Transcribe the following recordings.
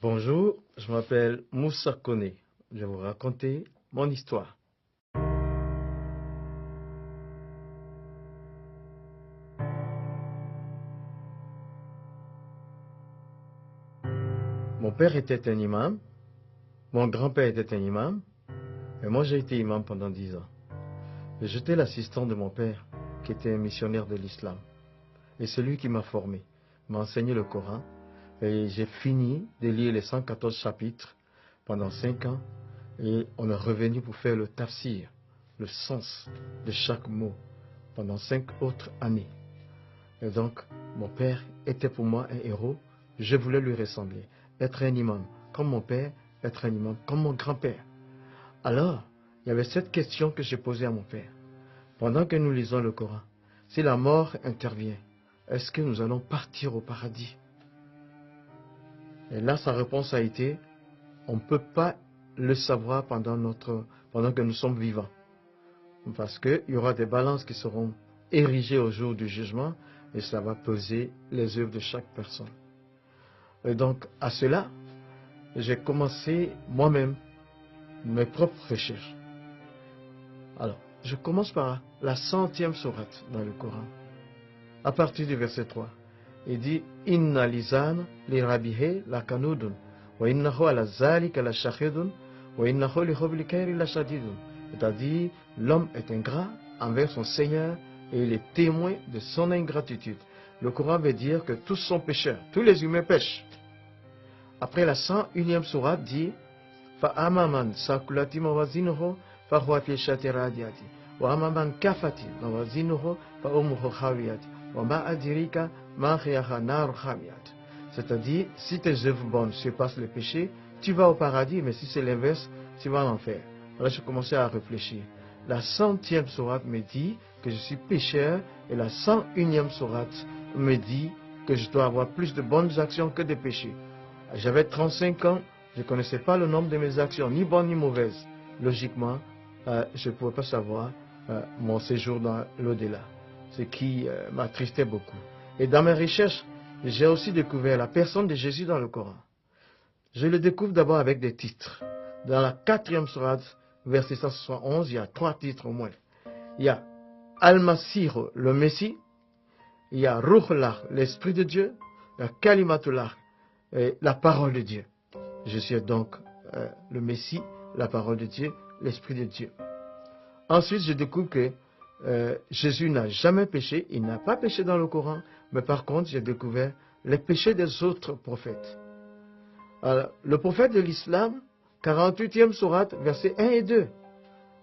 Bonjour, je m'appelle Moussa Koné. Je vais vous raconter mon histoire. Mon père était un imam, mon grand-père était un imam, et moi j'ai été imam pendant 10 ans. Et j'étais l'assistant de mon père, qui était un missionnaire de l'islam. Et c'est lui qui m'a formé, m'a enseigné le Coran, et j'ai fini de lire les 114 chapitres pendant 5 ans, et on est revenu pour faire le tafsir, le sens de chaque mot, pendant 5 autres années. Et donc, mon père était pour moi un héros, je voulais lui ressembler, être un imam comme mon père, être un imam comme mon grand-père. Alors, il y avait cette question que j'ai posée à mon père. Pendant que nous lisons le Coran, si la mort intervient, est-ce que nous allons partir au paradis? Et là, sa réponse a été, on ne peut pas le savoir pendant que nous sommes vivants. Parce qu'il y aura des balances qui seront érigées au jour du jugement et ça va peser les œuvres de chaque personne. Et donc, à cela, j'ai commencé moi-même mes propres recherches. Alors, je commence par la 100e sourate dans le Coran, à partir du verset 3. Il dit Inna lisan li rabihi la kanudun wa innahu ala zalika la shahidun wa innahu li hubli khairi la shadidun. C'est-à-dire, l'homme est ingrat envers son Seigneur et il est témoin de son ingratitude. Le Coran veut dire que tous sont pécheurs, tous les humains pêchent. Après la 101e sourate dit Fa amaman sakulati mawazinuhu fa huwa fi shati radiyati wa amaman kafati mawazinuhu fa ummuhu khawiyati. C'est-à-dire, si tes œuvres bonnes surpassent le péché, tu vas au paradis, mais si c'est l'inverse, tu vas en enfer. Alors je commençais à réfléchir. La 100e sourate me dit que je suis pécheur et la 101e sourate me dit que je dois avoir plus de bonnes actions que de péchés. J'avais 35 ans, je ne connaissais pas le nombre de mes actions, ni bonnes ni mauvaises. Logiquement, je ne pouvais pas savoir mon séjour dans l'au-delà. Ce qui m'attristait beaucoup. Et dans mes recherches, j'ai aussi découvert la personne de Jésus dans le Coran. Je le découvre d'abord avec des titres. Dans la 4e sourate, verset 171, il y a 3 titres au moins. Il y a Al-Masih, le Messie. Il y a Ruhullah, l'Esprit de Dieu. Il y a Kalimatullah, la parole de Dieu. Je suis donc le Messie, la parole de Dieu, l'Esprit de Dieu. Ensuite, je découvre que Jésus n'a jamais péché, il n'a pas péché dans le Coran, mais par contre, j'ai découvert les péchés des autres prophètes. Alors, le prophète de l'islam, 48e sourate, versets 1 et 2,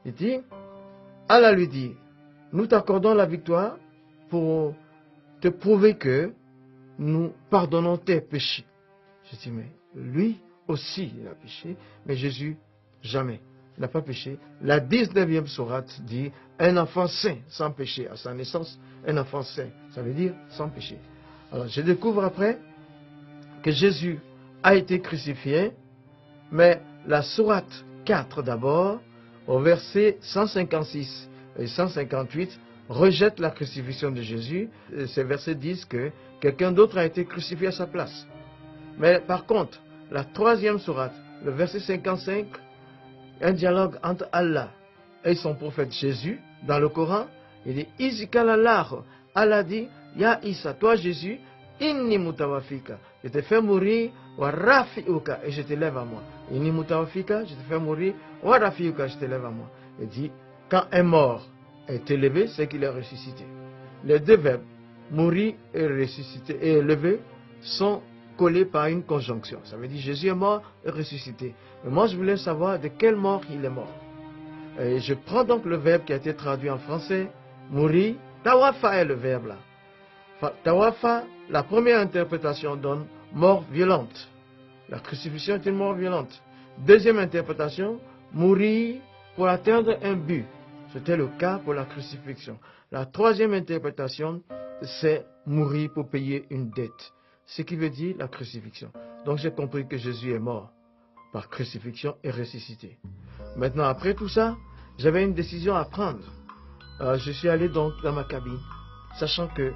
il dit, Allah lui dit, nous t'accordons la victoire pour te prouver que nous pardonnons tes péchés. Je dis, mais lui aussi, il a péché, mais Jésus, jamais. Il n'a pas péché. La 19e sourate dit un enfant saint, sans péché. À sa naissance, un enfant saint. Ça veut dire sans péché. Alors, je découvre après que Jésus a été crucifié, mais la sourate 4 d'abord, au verset 156 et 158, rejette la crucifixion de Jésus. Ces versets disent que quelqu'un d'autre a été crucifié à sa place. Mais par contre, la 3e sourate, le verset 55, un dialogue entre Allah et son prophète Jésus dans le Coran. Il dit Izikalallah. Allah dit Ya Isa, toi Jésus, inni mutawafika. Je te fais mourir, wa rafiuka, et je te lève à moi. Inni mutawafika, je te fais mourir, wa rafiuka, je te lève à moi. Il dit quand un mort est élevé, c'est qu'il est ressuscité. Les deux verbes, mourir et ressusciter et élever, sont collé par une conjonction. Ça veut dire Jésus est mort et ressuscité. Mais moi, je voulais savoir de quelle mort il est mort. Et je prends donc le verbe qui a été traduit en français, mourir. Tawafa est le verbe là. Tawafa, la première interprétation donne mort violente. La crucifixion est une mort violente. Deuxième interprétation, mourir pour atteindre un but. C'était le cas pour la crucifixion. La troisième interprétation, c'est mourir pour payer une dette. Ce qui veut dire la crucifixion. Donc j'ai compris que Jésus est mort par crucifixion et ressuscité. Maintenant, après tout ça, j'avais une décision à prendre. Je suis allé donc dans ma cabine, sachant que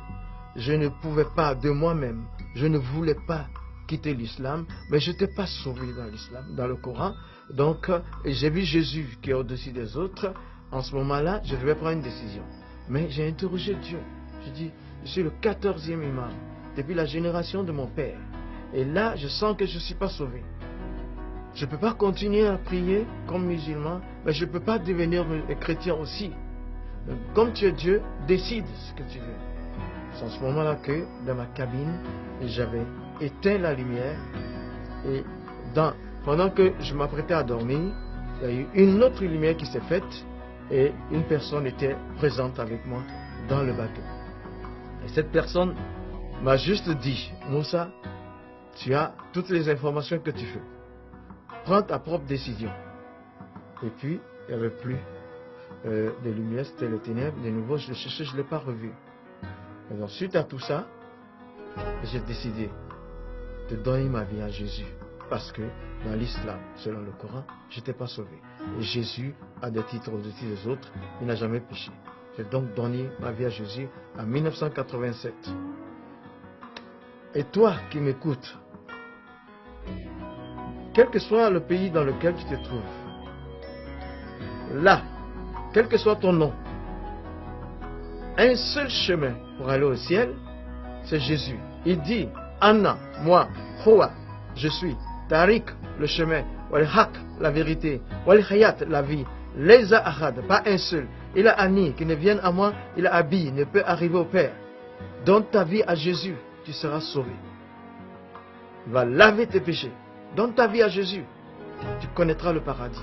je ne pouvais pas de moi-même, je ne voulais pas quitté l'islam, mais je n'étais pas sauvé dans l'islam, dans le Coran. Donc, j'ai vu Jésus qui est au-dessus des autres. En ce moment-là, je devais prendre une décision. Mais j'ai interrogé Dieu. Je dis, je suis le 14e imam, depuis la génération de mon père. Et là, je sens que je ne suis pas sauvé. Je ne peux pas continuer à prier comme musulman, mais je ne peux pas devenir chrétien aussi. Donc, comme tu es Dieu, décide ce que tu veux. C'est en ce moment-là que, dans ma cabine, j'avais éteint la lumière. Et pendant que je m'apprêtais à dormir, il y a eu une autre lumière qui s'est faite. Et une personne était présente avec moi dans le bateau. Et cette personne m'a juste dit, Moussa, tu as toutes les informations que tu veux. Prends ta propre décision. Et puis, il n'y avait plus de lumière, c'était les ténèbres. De nouveau, je le cherchais, je ne l'ai pas revu. Et donc, suite à tout ça, j'ai décidé de donner ma vie à Jésus. Parce que dans l'islam, selon le Coran, je n'étais pas sauvé. Et Jésus a des titres au-dessus des autres. Il n'a jamais péché. J'ai donc donné ma vie à Jésus en 1987. Et toi qui m'écoutes, quel que soit le pays dans lequel tu te trouves, là, quel que soit ton nom, un seul chemin pour aller au ciel, c'est Jésus. Il dit, Anna, moi, Hoa, je suis, Tariq, le chemin, Wal Haq, la vérité, Wal Hayat, la vie, Leza Ahad, pas un seul. Il a Ani, qui ne vienne à moi, il a Abi, ne peut arriver au Père. Donne ta vie à Jésus, tu seras sauvé. Il va laver tes péchés. Donne ta vie à Jésus, tu connaîtras le paradis.